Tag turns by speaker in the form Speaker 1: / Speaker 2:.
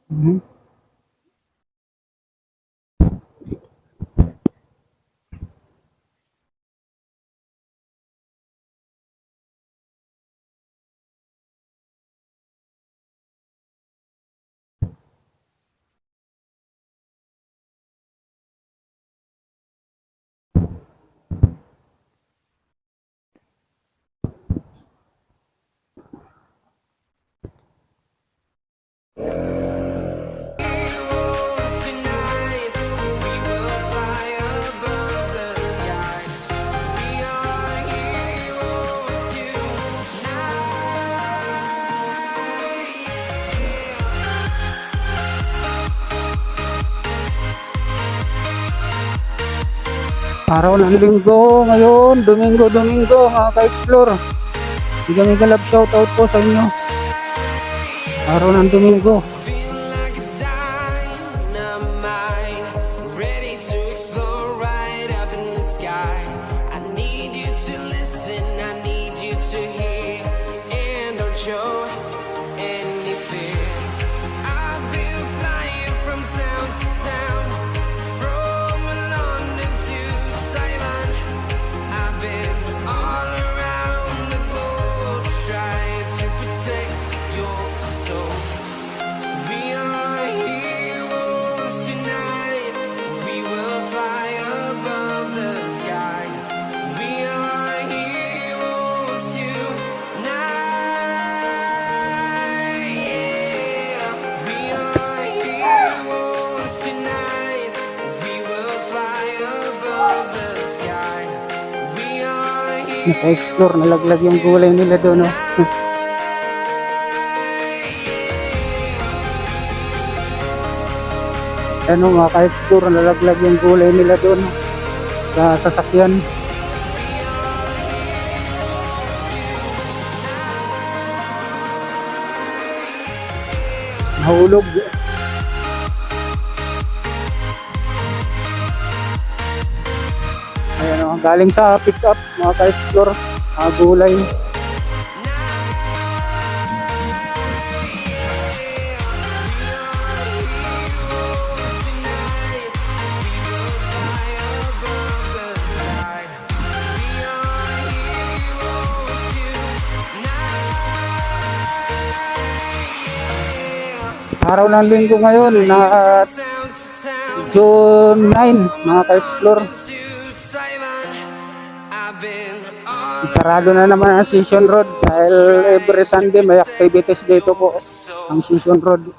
Speaker 1: Mhm. Araw ng linggo ngayon, Domingo mga ka-explore. Mega mega love shoutout po sa inyo. Araw ng Domingo.
Speaker 2: Feeling like a dynamite, ready to explore right up in the sky. I need you to listen, I need you to hear, and don't show any fear. I've been flying from town to town, from London to Taiwan. I've been all around the globe trying to protect your soul. We are heroes tonight. We will fly above the sky. We are heroes tonight. Yeah. We are heroes tonight. We will fly above the sky. We are
Speaker 1: Naka-explore, nalaglag yung gulay nila doon. No? Ano mga ka-explore, nalaglag yung gulay nila doon sa sasakyan. Nahulog. Ayan o, galing sa pick up mga ka-explore, mga gulay. Araw ng linggo ngayon na June 9 mga ka-explore. Sarado na naman ang Session Road dahil every Sunday may activities dito po ang Session Road.